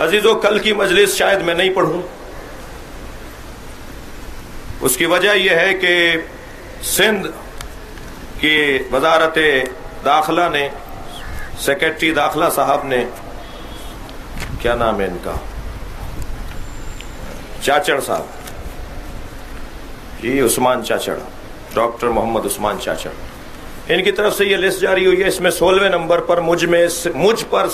अजीजों, कल की मजलिस शायद मैं नहीं पढ़ूं। उसकी वजह यह है कि सिंध की वजारत दाखिला ने, सेक्रेटरी दाखिला साहब ने, क्या नाम है इनका, चाचड़ साहब जी, उस्मान चाचड़, डॉक्टर मोहम्मद उस्मान चाचड़, इनकी तरफ से ये लिस्ट जारी हुई है। इसमें 16वें नंबर पर मुझ पर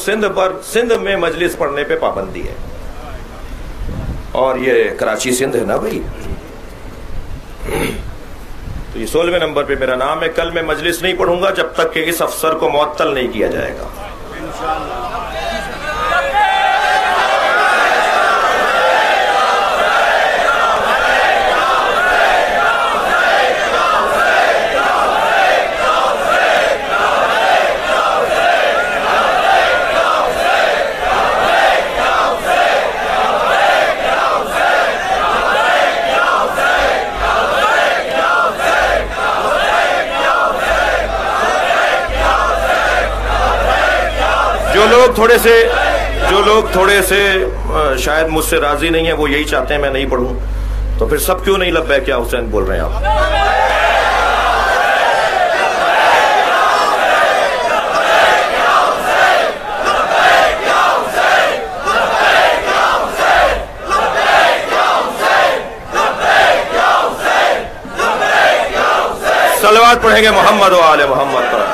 सिंध में मजलिस पढ़ने पे पाबंदी है। और ये कराची सिंध है ना भाई, तो ये 16वें नंबर पे मेरा नाम है। कल मैं मजलिस नहीं पढ़ूंगा जब तक कि इस अफसर को मुअत्तल नहीं किया जाएगा। जो लोग थोड़े से शायद मुझसे राजी नहीं है, वो यही चाहते हैं मैं नहीं पढ़ूं, तो फिर सब क्यों नहीं लब्बैक क्या हुसैन बोल रहे हैं आप? सलवात पढ़ेंगे मोहम्मद व आले मोहम्मद पर।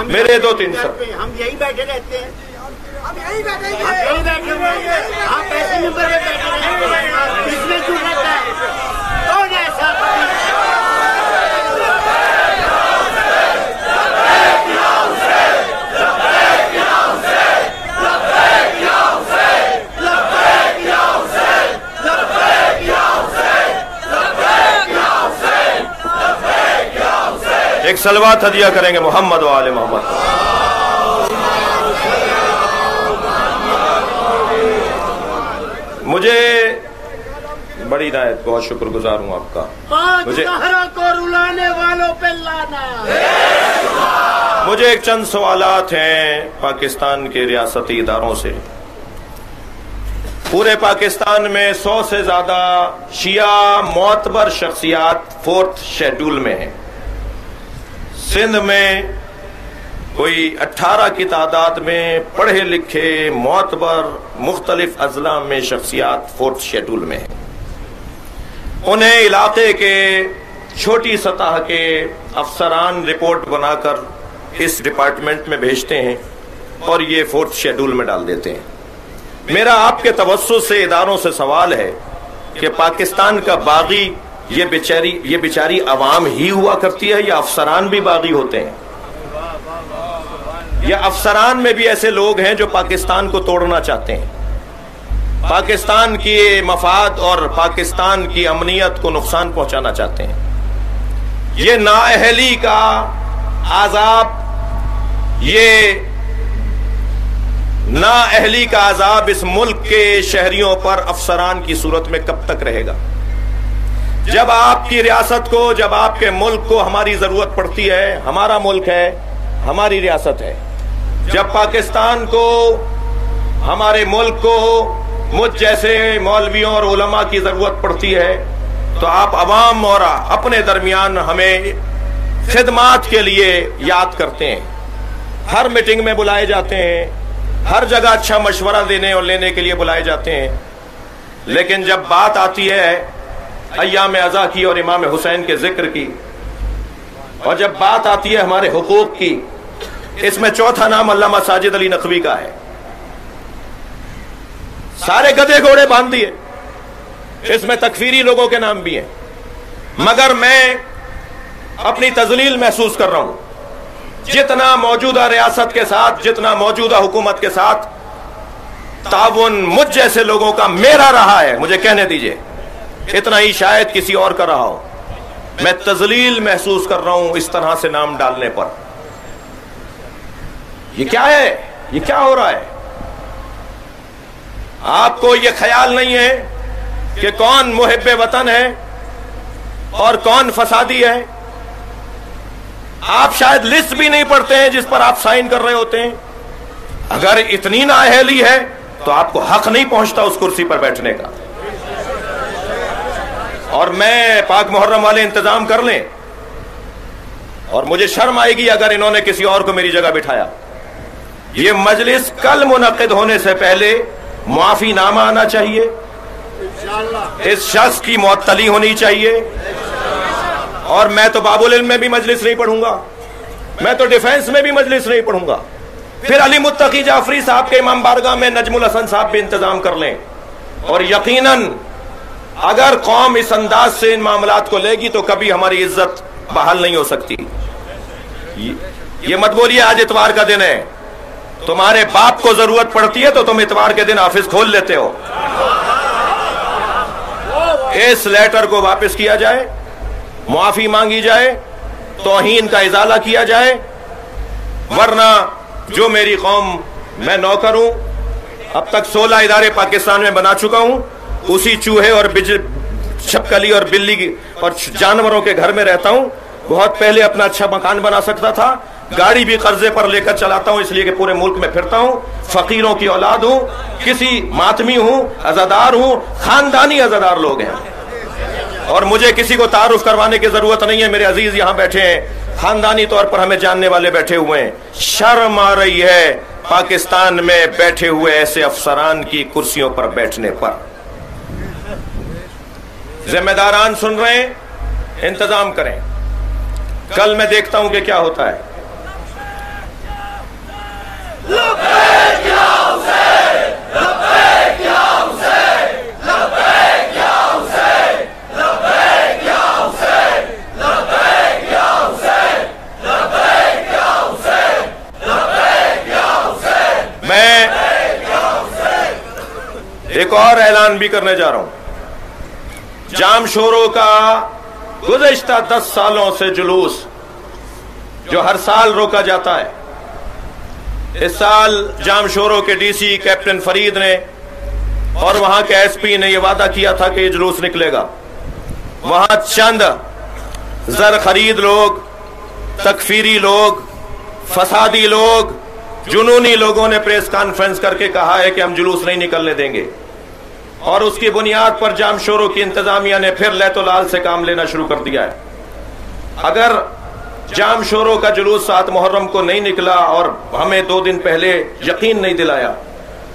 मेरे 2-3 सब हम यही बैठे रहते हैं, हम यही बैठे हैं, आप ऐसे नंबर पे बैठे रहते हैं, इसमें क्यों रहता है? कौन है ऐसा? एक सलवात हदिया करेंगे मोहम्मद व आले मोहम्मद। मुझे बड़ी इनायत, बहुत शुक्रगुजार हूं आपका। को रुलाने वालों पे लाना। मुझे एक चंद सवालात हैं पाकिस्तान के रियासती इदारों से। पूरे पाकिस्तान में 100 से ज्यादा शिया मोतबर शख्सियात 4th शेड्यूल में हैं। सिंध में कोई 18 की तादाद में पढ़े लिखे मोतबर मुख्तलिफ अजला में शख्सियात 4th शेड्यूल में हैं। उन्हें इलाके के छोटी सतह के अफसरान रिपोर्ट बनाकर इस डिपार्टमेंट में भेजते हैं और ये 4th शेड्यूल में डाल देते हैं। मेरा आपके तवज्जुह से इदारों से सवाल है कि पाकिस्तान का बागी ये बेचारी अवाम ही हुआ करती है या अफसरान भी बागी होते हैं? या अफसरान में भी ऐसे लोग हैं जो पाकिस्तान को तोड़ना चाहते हैं, पाकिस्तान की मफाद और पाकिस्तान की अमनियत को नुकसान पहुंचाना चाहते हैं? ये नाअहली का आजाब, ये नाअहली का आजाब इस मुल्क के शहरियों पर अफसरान की सूरत में कब तक रहेगा? जब आपकी रियासत को, जब आपके मुल्क को हमारी जरूरत पड़ती है, हमारा मुल्क है, हमारी रियासत है, जब पाकिस्तान को, हमारे मुल्क को मुझ जैसे मौलवियों और उलमा की जरूरत पड़ती है, तो आप अवाम और अपने दरमियान हमें खिदमात के लिए याद करते हैं। हर मीटिंग में बुलाए जाते हैं, हर जगह अच्छा मशवरा देने और लेने के लिए बुलाए जाते हैं, लेकिन जब बात आती है अय्याम अज़ा की और इमाम हुसैन के जिक्र की, और जब बात आती है हमारे हुकूक की, इसमें चौथा नाम अल्लामा साजिद अली नकवी का है। सारे गधे घोड़े बांध दिए, इसमें तकफीरी लोगों के नाम भी हैं, मगर मैं अपनी तजलील महसूस कर रहा हूं। जितना मौजूदा रियासत के साथ, जितना मौजूदा हुकूमत के साथ ताउन मुझ जैसे लोगों का मेरा रहा है, मुझे कहने दीजिए, इतना ही शायद किसी और का रहा हो। मैं तजलील महसूस कर रहा हूं इस तरह से नाम डालने पर। ये क्या है? ये क्या हो रहा है? आपको ये ख्याल नहीं है कि कौन मुहिब्बे वतन है और कौन फसादी है। आप शायद लिस्ट भी नहीं पढ़ते हैं जिस पर आप साइन कर रहे होते हैं। अगर इतनी नाअहली है तो आपको हक नहीं पहुंचता उस कुर्सी पर बैठने का। और मैं पाक मुहर्रम वाले इंतजाम कर लें, और मुझे शर्म आएगी अगर इन्होंने किसी और को मेरी जगह बिठाया। ये मजलिस कल मुनक्किद होने से पहले मुआफीनामा आना चाहिए, इस शख्स की मुअत्तली होनी चाहिए। और मैं तो बाबुल इल्म में भी मजलिस नहीं पढ़ूंगा, मैं तो डिफेंस में भी मजलिस नहीं पढ़ूंगा। फिर अली मुत्तकी जाफरी साहब के इमाम बारगाह में नजमुल हसन साहब भी इंतजाम कर लें। और यकीनन अगर कौम इस अंदाज से इन मामलात को लेगी तो कभी हमारी इज्जत बहाल नहीं हो सकती। ये मत बोलिए आज इतवार का दिन है, तुम्हारे बाप को जरूरत पड़ती है तो तुम इतवार के दिन ऑफिस खोल लेते हो। इस लेटर को वापस किया जाए, मुआफी मांगी जाए, तौहीन का इजाला किया जाए, वरना जो मेरी कौम, मैं नौकर हूं, अब तक 16 इदारे पाकिस्तान में बना चुका हूं, उसी चूहे और छिपकली और बिल्ली और जानवरों के घर में रहता हूं। बहुत पहले अपना अच्छा मकान बना सकता था, गाड़ी भी कर्जे पर लेकर चलाता हूं इसलिए कि पूरे मुल्क में फिरता हूं, फकीरों की औलाद हूं, किसी मातमी हूं, अज़ादार हूं, खानदानी अज़ादार लोग हैं। और मुझे किसी को तारुफ करवाने की जरूरत नहीं है। मेरे अजीज यहां बैठे हैं, खानदानी तौर पर हमें जानने वाले बैठे हुए हैं। शर्म आ रही है पाकिस्तान में बैठे हुए ऐसे अफसरान की कुर्सियों पर बैठने पर। जिम्मेदारान सुन रहे हैं, इंतजाम करें। कल मैं देखता हूं कि क्या होता है। मैं एक और ऐलान भी करने जा रहा हूं। जाम शोरों का गुज़श्ता 10 सालों से जुलूस जो हर साल रोका जाता है, इस साल जाम शोरों के डीसी कैप्टन फरीद ने और वहां के एसपी ने यह वादा किया था कि ये जुलूस निकलेगा। वहां चंद जर खरीद लोग, तकफीरी लोग, फसादी लोग, जुनूनी लोगों ने प्रेस कॉन्फ्रेंस करके कहा है कि हम जुलूस नहीं निकलने देंगे। और उसकी बुनियाद पर जाम शोरों की इंतजामिया ने फिर लैतुलाल से काम लेना शुरू कर दिया है। अगर जाम शोरों का जुलूस 7 मुहर्रम को नहीं निकला और हमें 2 दिन पहले यकीन नहीं दिलाया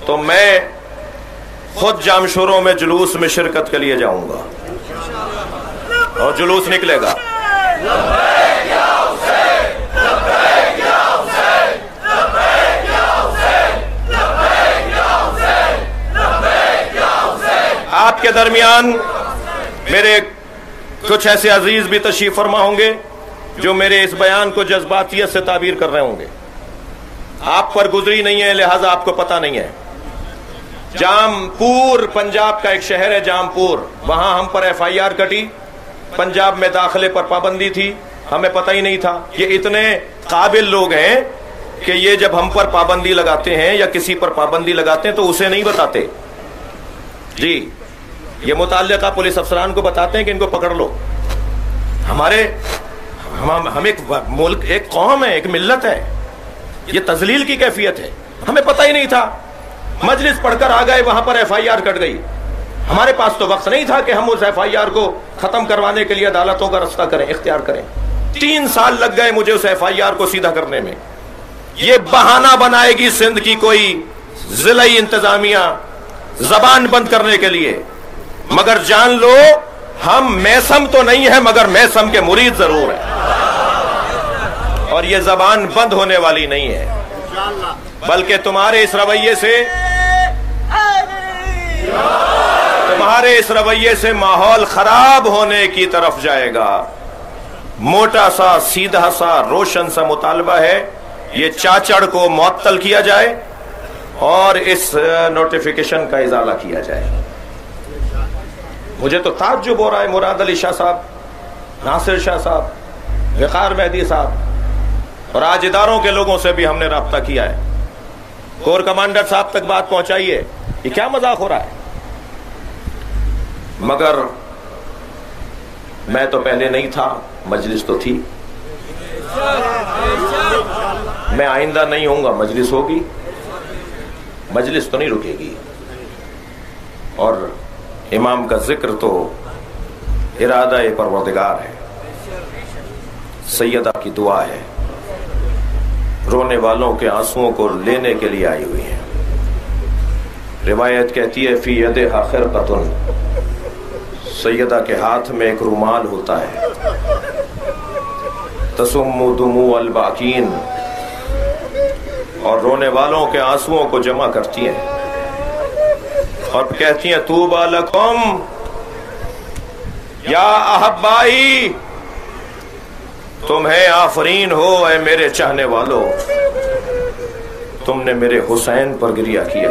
तो मैं खुद जाम शोरों में जुलूस में शिरकत के लिए जाऊंगा और जुलूस निकलेगा। आपके दरमियान मेरे कुछ ऐसे अजीज भी तशरीफ फरमा होंगे जो मेरे इस बयान को जज्बातियत से ताबीर कर रहे होंगे। आप पर गुजरी नहीं है, लिहाजा आपको पता नहीं है। जामपुर पंजाब का एक शहर है, जामपुर, वहां हम पर FIR कटी। पंजाब में दाखिले पर पाबंदी थी, हमें पता ही नहीं था। ये इतने काबिल लोग हैं कि ये जब हम पर पाबंदी लगाते हैं या किसी पर पाबंदी लगाते हैं तो उसे नहीं बताते जी, ये मुताल्लिका पुलिस अफसरान को बताते हैं कि इनको पकड़ लो। हम एक मुल्क, एक कौम है, एक मिल्लत है, ये तजलील की कैफियत है। हमें पता ही नहीं था, मजलिस पढ़कर आ गए, वहां पर FIR कट गई। हमारे पास तो वक्त नहीं था कि हम उस FIR को खत्म करवाने के लिए अदालतों का रास्ता करें, इख्तियार करें। 3 साल लग गए मुझे उस FIR को सीधा करने में। ये बहाना बनाएगी सिंध की कोई जिलाई इंतजामिया जबान बंद करने के लिए, मगर जान लो हम मैसम तो नहीं है मगर मैसम के मुरीद जरूर है। और ये जबान बंद होने वाली नहीं है, बल्कि तुम्हारे इस रवैये से माहौल खराब होने की तरफ जाएगा। मोटा सा, सीधा सा, रोशन सा मुतालबा है, ये चाचड़ को मुअत्तल किया जाए और इस नोटिफिकेशन का इजाला किया जाए। मुझे तो ताज्जुब हो रहा है, मुराद अली शाह साहब, नासिर शाह साहब, वक़ार मेहदी साहब और आज इदारों के लोगों से भी हमने राब्ता किया है। कोर कमांडर साहब तक बात पहुंचाइए। ये क्या मजाक हो रहा है? मगर मैं तो पहले नहीं था, मजलिस तो थी। मैं आइंदा नहीं होऊंगा, मजलिस होगी, मजलिस तो नहीं रुकेगी। और इमाम का जिक्र तो इरादा परवरदिगार है, सैयदा की दुआ है, रोने वालों के आंसुओं को लेने के लिए आई हुई है। रिवायत कहती है फी यदिहा खिरकतुन, सैयदा के हाथ में एक रुमाल होता है। तसुम्मु दुमू अल बाकीन, और रोने वालों के आंसुओं को जमा करती हैं और कहती हैं तूबा लकुम या अहब्बाई, तुम्हें आफरीन हो ऐ मेरे चाहने वालों, तुमने मेरे हुसैन पर गिरिया किया।